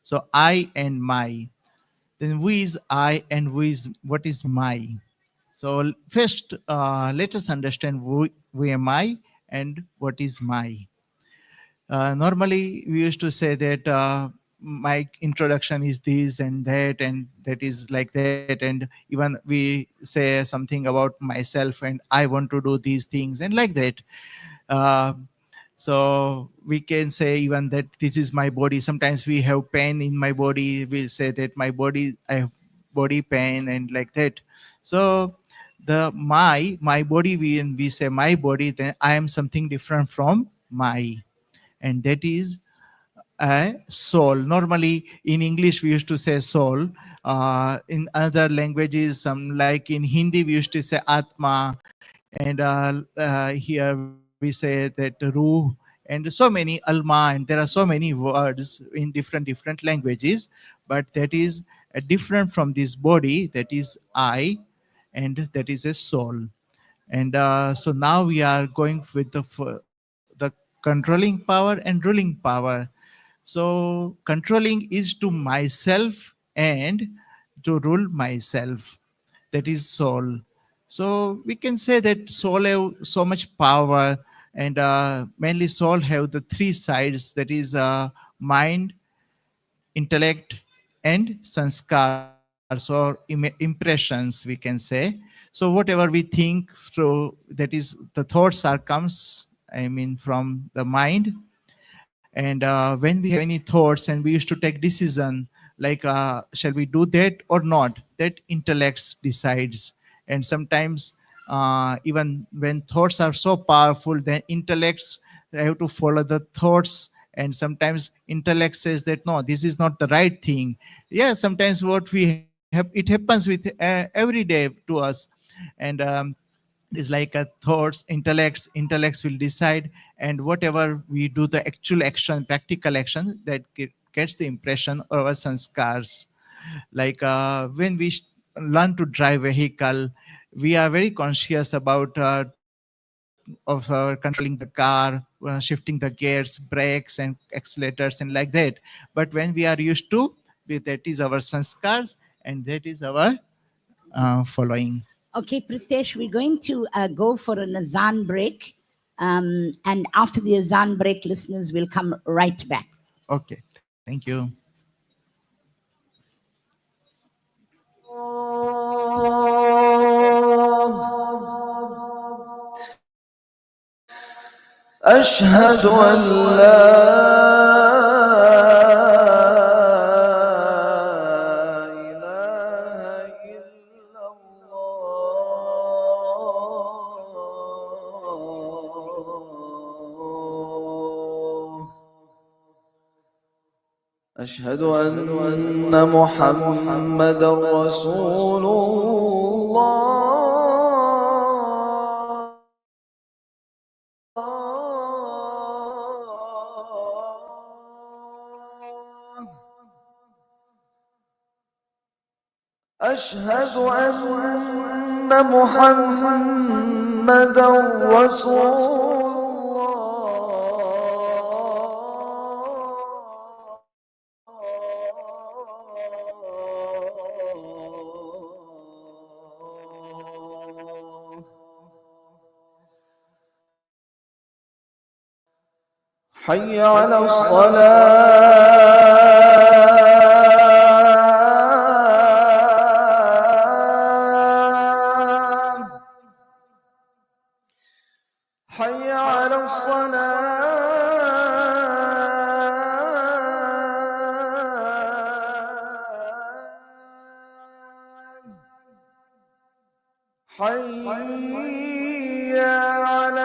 So I and my. Then who is I and what is my? So first, let us understand who am I and what is my. Normally, we used to say that my introduction is this and that is like that, and even we say something about myself and I want to do these things and like that. Uh, so we can say even that this is my body. Sometimes we have pain in my body. We say that my body, I have body pain and like that. So the my body, when we say my body, then I am something different from my, and that is a soul. Normally in English we used to say soul. In other languages, some like in Hindi we used to say atma, and here we say that ruh, and so many alma, and there are so many words in different languages, but that is different from this body, that is I, and that is a soul. And so now we are going with the controlling power and ruling power. So controlling is to myself and to rule myself. That is soul. So we can say that soul have so much power, and mainly soul have the three sides. That is mind, intellect, and sanskars, or impressions, we can say. So whatever we think through, that is the thoughts are comes, I mean, from the mind. And when we have any thoughts and we used to take decision, like shall we do that or not, that intellects decides. And sometimes even when thoughts are so powerful, then intellects have to follow the thoughts, and sometimes intellect says that no, this is not the right thing. Yeah, sometimes what we have, it happens with every day to us. And it is like a thoughts, intellects will decide, and whatever we do, the actual action, practical action, that gets the impression or our sanskars. Like when we learn to drive vehicle, we are very conscious about controlling the car, shifting the gears, brakes, and accelerators, and like that. But when we are used to, that is our sanskars, and that is our following. Okay, Pritesh, we're going to go for an azan break. And after the azan break, listeners will come right back. Okay, thank you. أشهد أن لا إله إلا الله أشهد أن محمدا رسول الله أشهد أن محمدا رسول الله حي على الصلاة حي على الصلاة حي على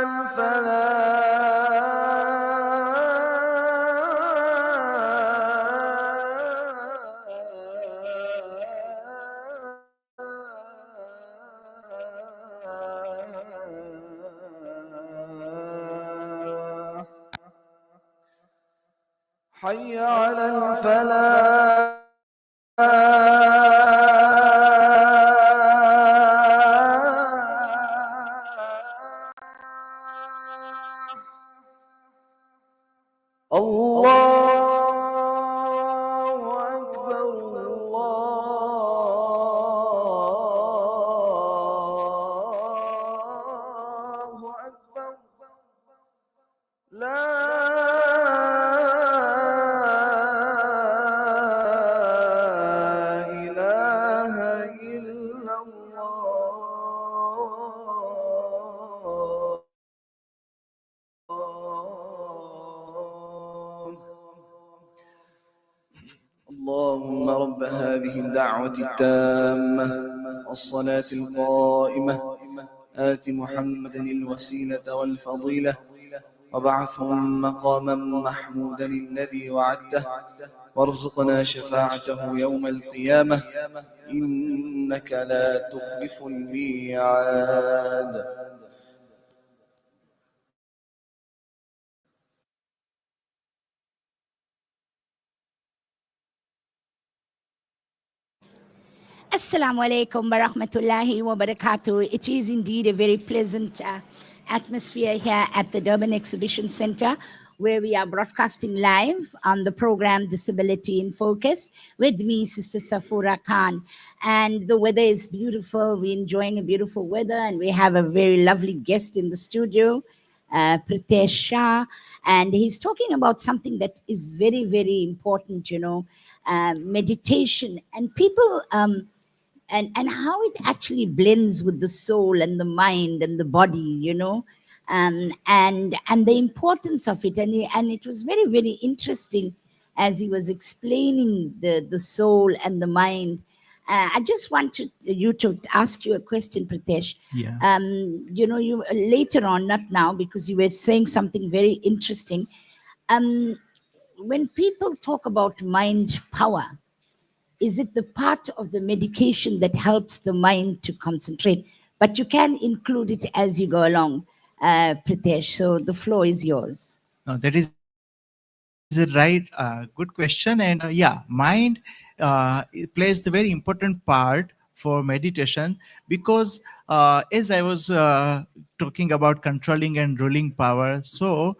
الفلاح حي على الفلاح الله اللهم رب هذه الدعوة التامة والصلاة القائمة آت محمدا الوسيلة والفضيلة وابعثه مقاما محمودا الذي وعدته وارزقنا شفاعته يوم القيامة إنك لا تخلف الميعاد. Assalamu alaikum wa rahmatullahi wa barakatuh. It is indeed a very pleasant atmosphere here at the Durban Exhibition Center, where we are broadcasting live on the program Disability in Focus with me, Sister Safoora Khan. And the weather is beautiful. We're enjoying a beautiful weather, and we have a very lovely guest in the studio, Pritesh Shah. And he's talking about something that is very, very important, meditation. And people. And how it actually blends with the soul and the mind and the body, and the importance of it. And it was very, very interesting as he was explaining the soul and the mind. I just wanted you to ask you a question, Pritesh. Yeah. You later on, not now, because you were saying something very interesting. When people talk about mind power, is it the part of the medication that helps the mind to concentrate? But you can include it as you go along, Pritesh. So the floor is yours. No, that is a right, good question. And mind it plays the very important part for meditation because, as I was talking about controlling and ruling power, so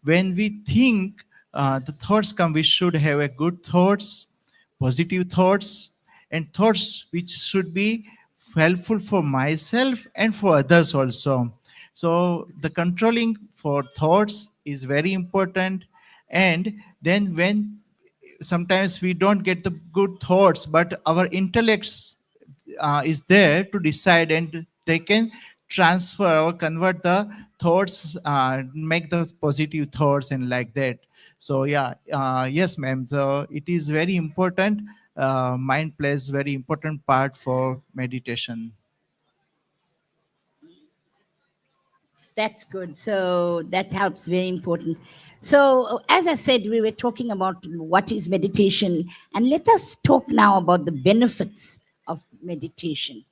when we think, the thoughts come, we should have a good thoughts, positive thoughts, and thoughts which should be helpful for myself and for others also. So the controlling for thoughts is very important. And then when sometimes we don't get the good thoughts, but our intellects is there to decide, and they can transfer or convert the thoughts, make the positive thoughts and like that. So yeah, yes ma'am, so it is very important. Mind plays very important part for meditation. That's good. So that helps, very important. So, as I said, we were talking about what is meditation, and let us talk now about the benefits of meditation.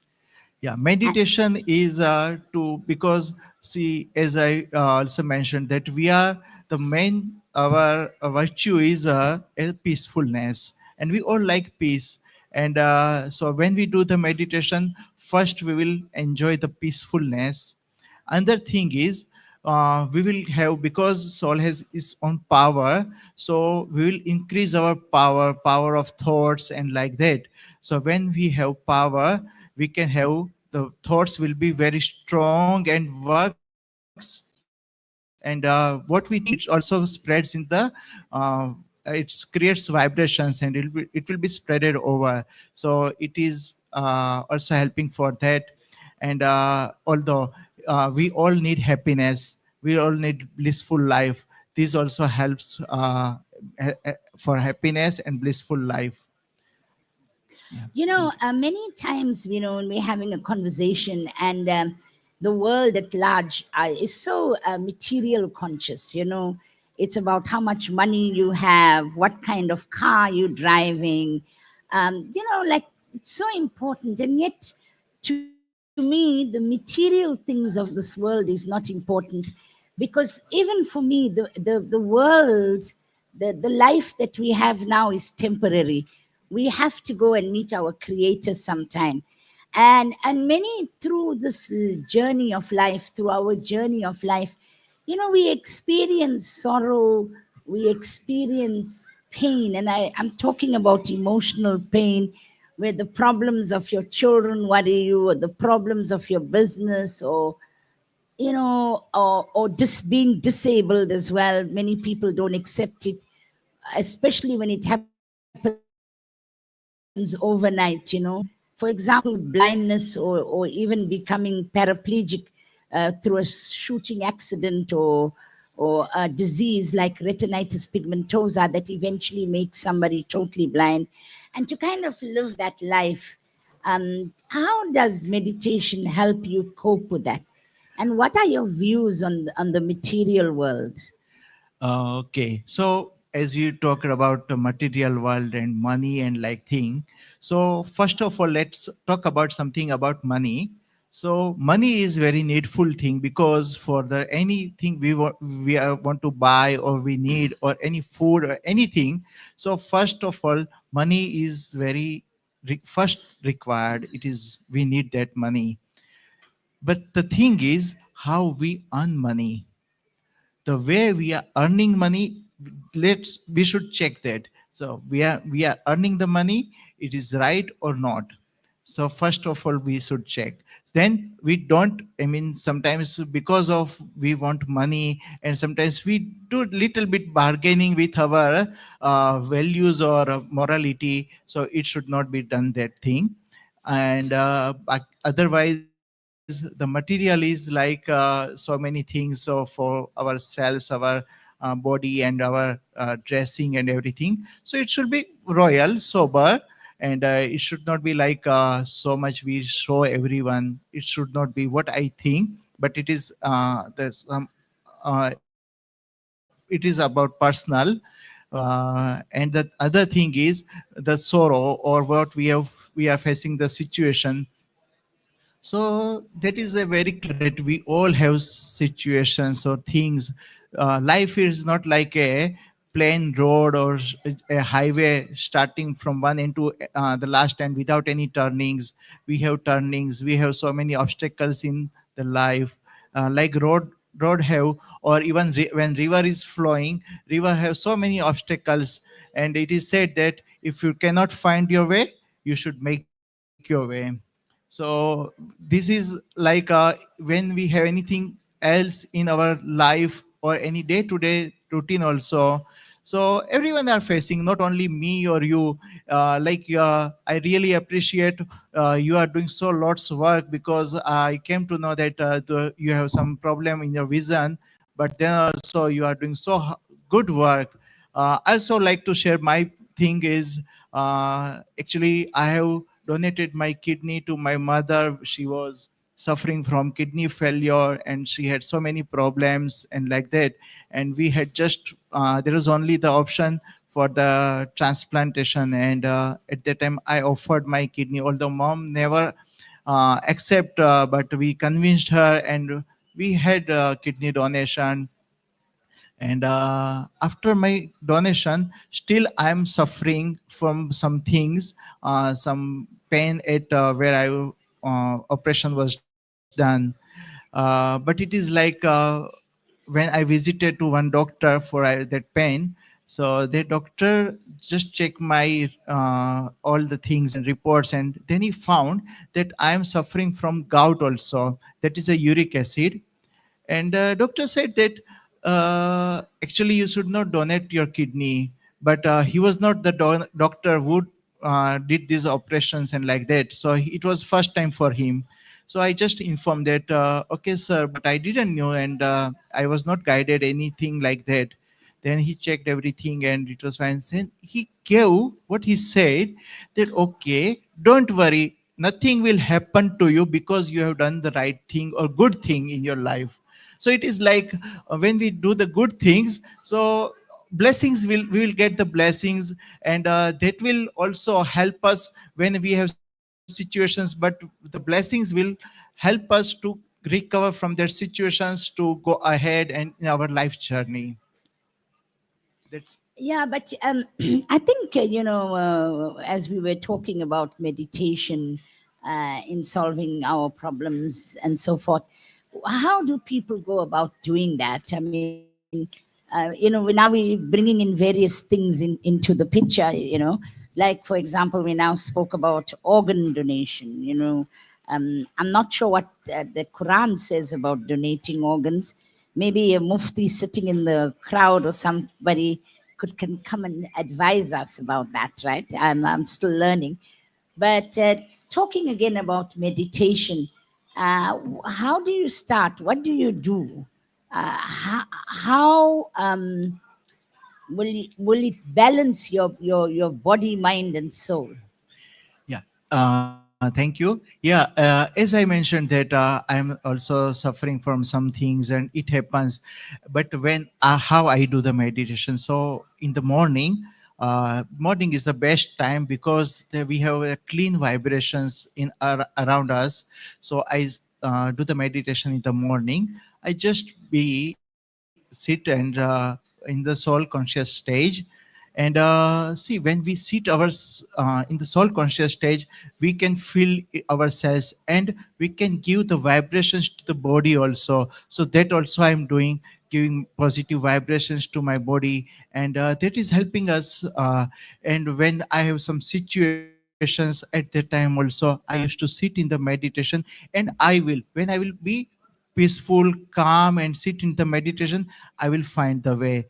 Yeah, And meditation is to, because see, as I also mentioned, that we are the main, our virtue is a peacefulness, and we all like peace. And so when we do the meditation, first we will enjoy the peacefulness. Another thing is, we will have, because soul has its own power, so we will increase our power of thoughts and like that. So when we have power, we can have, the thoughts will be very strong and works. And what we think, it also spreads in the, it creates vibrations, and it will be spreaded over. So it is also helping for that. And although we all need happiness, we all need blissful life, this also helps for happiness and blissful life. Yeah. Many times, when we're having a conversation, and the world at large is so material conscious, it's about how much money you have, what kind of car you're driving, like, it's so important. And yet, to me, the material things of this world is not important, because even for me, the world, the life that we have now is temporary. We have to go and meet our creator sometime. And many, through this journey of life, through our journey of life, we experience sorrow, we experience pain. And I'm talking about emotional pain, where the problems of your children worry you, or the problems of your business, or or just being disabled as well. Many people don't accept it, especially when it happens overnight. For example, blindness, or even becoming paraplegic through a shooting accident, or or a disease like retinitis pigmentosa that eventually makes somebody totally blind, and to kind of live that life. How does meditation help you cope with that? And what are your views on the material world? Okay, so as you talked about the material world and money and like thing, so first of all, let's talk about something about money. So money is very needful thing, because for the anything want to buy or we need, or any food or anything. So first of all, money is very first required. It is, we need that money. But the thing is how we earn money, the way we are earning money, we should check that. So we are earning the money, it is right or not. So first of all we should check. Then we don't, I mean, sometimes because of we want money, and sometimes we do little bit bargaining with our values or morality, so it should not be done that thing. And but otherwise the material is like so many things, so for ourselves, our body and our dressing and everything, so it should be royal, sober, and it should not be like so much we show everyone. It should not be what I think, but it is there's it is about personal. And the other thing is the sorrow, or what we are facing the situation. So that is a very clear that we all have situations or things. Life is not like a plain road or a highway starting from one end to the last end without any turnings. We have turnings. We have so many obstacles in the life, like road have, or even when river is flowing, river have so many obstacles. And it is said that if you cannot find your way, you should make your way. So this is like when we have anything else in our life or any day to day routine also. So everyone are facing, not only me or you. I really appreciate you are doing so lots of work, because I came to know that you have some problem in your vision, but then also you are doing so good work. I also like to share my thing is, actually I have donated my kidney to my mother. She was suffering from kidney failure and she had so many problems and like that. And we had just there was only the option for the transplantation, and at that time I offered my kidney, although mom never accept, but we convinced her, and we had kidney donation. And after my donation, still I am suffering from some things, some pain at where I operation was done. But it is like when I visited to one doctor for that pain. So the doctor just checked my all the things and reports, and then he found that I am suffering from gout also, that is a uric acid. And doctor said that actually you should not donate your kidney. But he was not the doctor who did these operations and like that, so it was first time for him. So I just informed that, okay sir, but I didn't know, and I was not guided anything like that. Then he checked everything and it was fine. Then he gave what he said, that okay, don't worry, nothing will happen to you, because you have done the right thing or good thing in your life. So it is like when we do the good things, so blessings will we will get the blessings. And that will also help us when we have situations, but the blessings will help us to recover from their situations to go ahead and in our life journey. That's Yeah, but I think, as we were talking about meditation in solving our problems and so forth, how do people go about doing that? I mean, now we're bringing in various things into the picture, like, for example, we now spoke about organ donation. I'm not sure what the Quran says about donating organs. Maybe a mufti sitting in the crowd or somebody can come and advise us about that, right? I'm still learning. But talking again about meditation, how do you start? What do you do how will it balance your body, mind, and soul? Yeah. Thank you. Yeah. As I mentioned that I'm also suffering from some things and it happens. But when how I do the meditation. So in the morning, morning is the best time because we have clean vibrations around us. So I do the meditation in the morning. I just be sit and in the soul conscious stage, and see when we sit in the soul conscious stage, we can feel ourselves and we can give the vibrations to the body also. So that also I'm doing, giving positive vibrations to my body, and that is helping us. And when I have some situations at that time also, I used to sit in the meditation, and when I will be peaceful, calm, and sit in the meditation, I will find the way.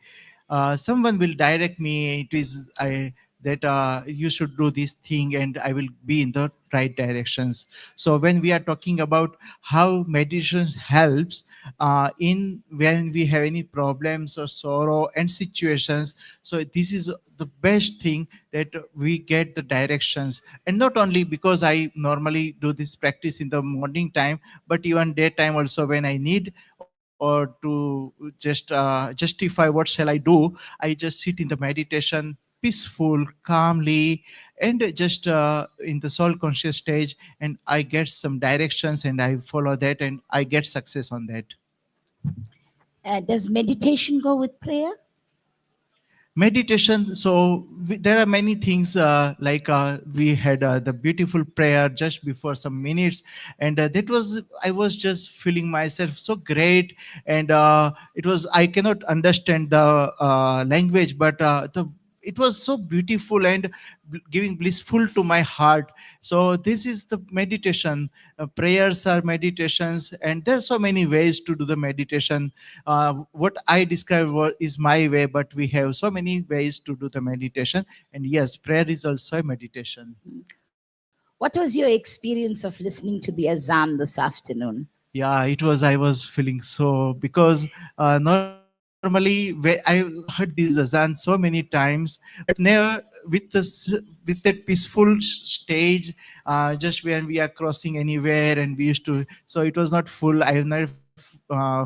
Someone will direct me. It is I that you should do this thing, and I will be in the right directions. So when we are talking about how meditation helps in when we have any problems or sorrow and situations, so this is the best thing that we get the directions. And not only because I normally do this practice in the morning time, but even daytime also, when I need or to just justify what shall I do, I just sit in the meditation, peaceful, calmly, and just in the soul conscious stage, and I get some directions and I follow that and I get success on that. Does meditation go with prayer? Meditation, so there are many things, like we had the beautiful prayer just before some minutes, and that was, I was just feeling myself so great. And it was, I cannot understand the language, but the it was so beautiful and giving blissful to my heart. So this is the meditation. Prayers are meditations, and there are so many ways to do the meditation. What I describe is my way, but we have so many ways to do the meditation. And yes, prayer is also a meditation. What was your experience of listening to the azan this afternoon? Yeah, it was, I was feeling so, because normally I heard this azan so many times, but never with with that peaceful stage, just when we are crossing anywhere and we used to. So it was not full, I have not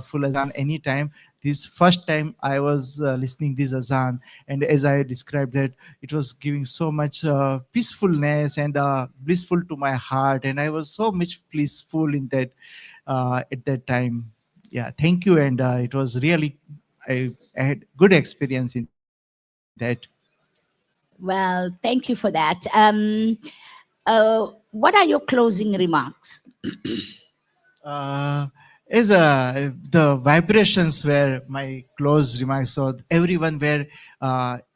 full azan anytime. This first time I was listening this azan, and as I described that, it was giving so much peacefulness and blissful to my heart, and I was so much blissful in that at that time. Yeah, thank you. And it was really, I had good experience in that. Well, thank you for that. What are your closing remarks? uh, is the vibrations were my close remarks, so everyone were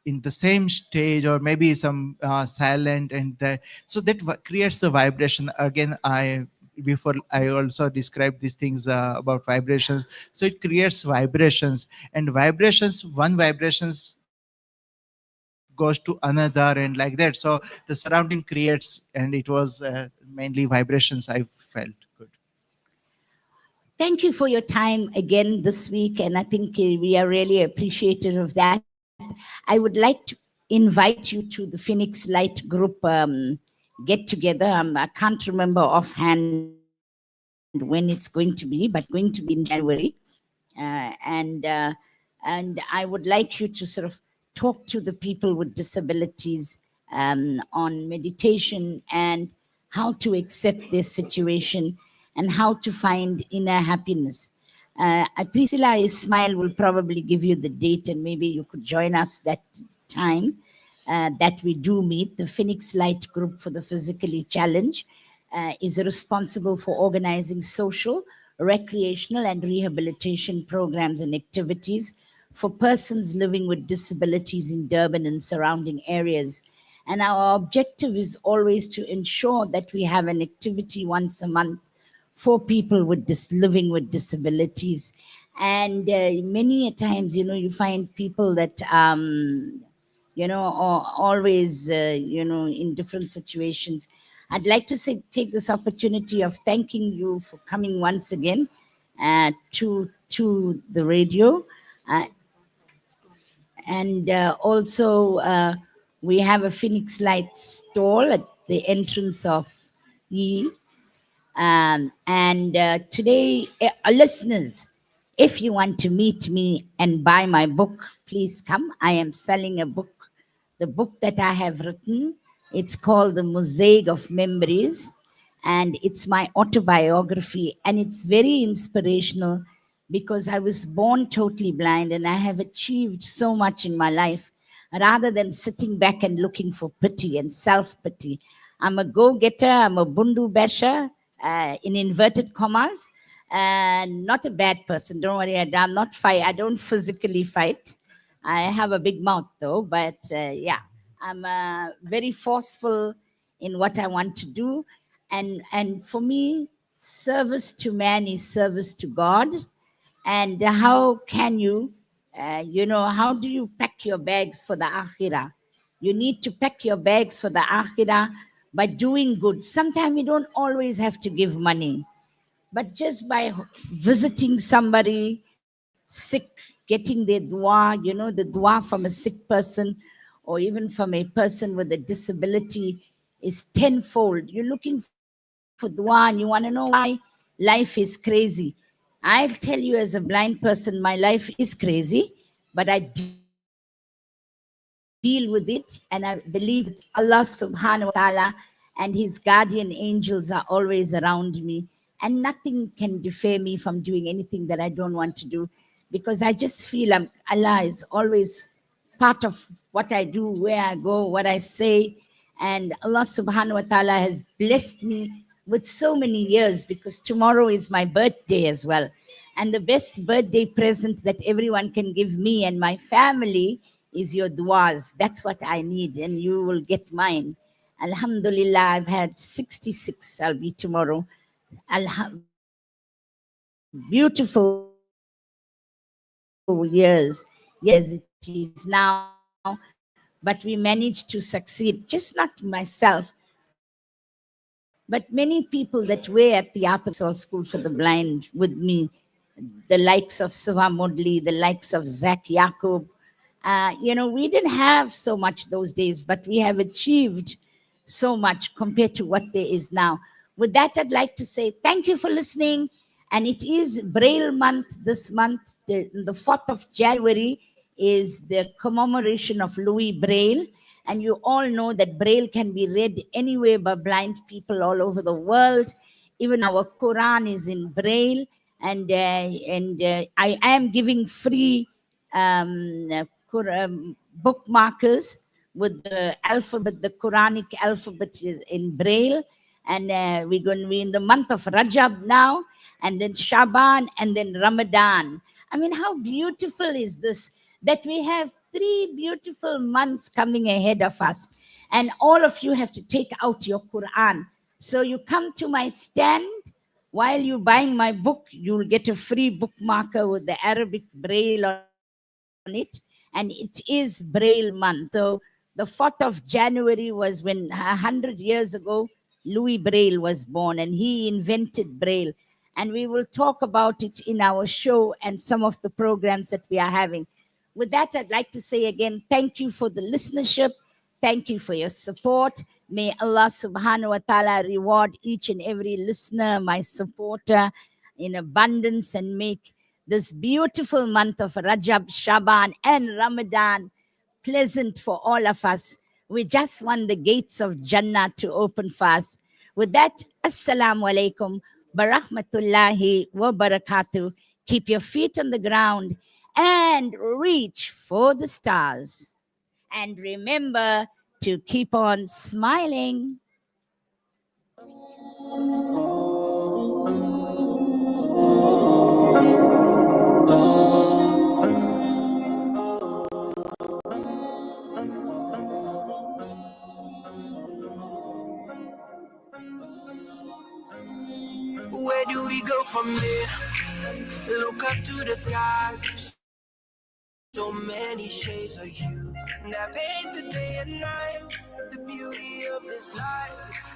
in the same stage, or maybe some silent, and so that creates the vibration. Again, I before I also described these things about vibrations. So it creates vibrations, and vibrations, one vibrations goes to another, and like that. So the surrounding creates, and it was mainly vibrations I felt good. Thank you for your time again this week, and I think we are really appreciative of that. I would like to invite you to the Phoenix Light Group get together. I can't remember offhand when it's going to be, but it's going to be in January. And I would like you to sort of talk to the people with disabilities on meditation and how to accept their situation and how to find inner happiness. Priscilla Ismail will probably give you the date, and maybe you could join us that time that we do meet. The Phoenix Light Group for the Physically Challenged is responsible for organizing social, recreational, and rehabilitation programs and activities for persons living with disabilities in Durban and surrounding areas. And our objective is always to ensure that we have an activity once a month for people with living with disabilities. And many a times, you find people that are always in different situations. I'd like to take this opportunity of thanking you for coming once again to the radio. Uh, and also, we have a Phoenix Light stall at the entrance of E. And today, listeners, if you want to meet me and buy my book, please come. I am selling a book, the book that I have written. It's called The Mosaic of Memories, and it's my autobiography, and it's very inspirational because I was born totally blind and I have achieved so much in my life rather than sitting back and looking for pity and self pity. I'm a go getter, I'm a bundu basher, in inverted commas, and not a bad person. Don't worry, I'm not fight. I don't physically fight. I have a big mouth though, but yeah, I'm very forceful in what I want to do, and for me, service to man is service to God. And how can you, how do you pack your bags for the akhirah? You need to pack your bags for the akhirah by doing good. Sometimes you don't always have to give money, but just by visiting somebody sick, getting their dua, the dua from a sick person or even from a person with a disability is tenfold. You're looking for dua and you want to know why life is crazy. I'll tell you, as a blind person, my life is crazy, but I deal with it and I believe that Allah subhanahu wa ta'ala and his guardian angels are always around me, and nothing can defer me from doing anything that I don't want to do, because I just feel Allah is always part of what I do, where I go, what I say. And Allah subhanahu wa ta'ala has blessed me with so many years, because tomorrow is my birthday as well. And the best birthday present that everyone can give me and my family is your duas. That's what I need, and you will get mine. Alhamdulillah, I've had 66, I'll be tomorrow. Beautiful years. Yes, it is now. But we managed to succeed, just not myself, but many people that were at the Arthur School for the Blind with me. The likes of Safa Modli, the likes of Zach Yaqub. You know, we didn't have so much those days, but we have achieved so much compared to what there is now. With that, I'd like to say thank you for listening. And it is Braille month this month. The 4th of January is the commemoration of Louis Braille. And you all know that Braille can be read anywhere by blind people all over the world. Even our Quran is in Braille, and I am giving free bookmarkers with the alphabet, the Quranic alphabet is in Braille. And we're going to be in the month of Rajab now, and then Shaban, and then Ramadan. I mean, how beautiful is this? That we have 3 beautiful months coming ahead of us, and all of you have to take out your Quran. So you come to my stand. While you're buying my book, you'll get a free bookmarker with the Arabic Braille on it, and it is Braille month. So the 4th of January was when 100 years ago, Louis Braille was born, and he invented Braille. And we will talk about it in our show and some of the programs that we are having. With that, I'd like to say again, thank you for the listenership. Thank you for your support. May Allah subhanahu wa ta'ala reward each and every listener, my supporter, in abundance, and make this beautiful month of Rajab, Shaban, and Ramadan pleasant for all of us. We just want the gates of Jannah to open for us. With that, Assalamu alaikum, Barahmatullahi wa barakatuh. Keep your feet on the ground and reach for the stars. And remember to keep on smiling. Where do we go from here? Look up to the sky. So many shades of you that paint the day and night. The beauty of this life.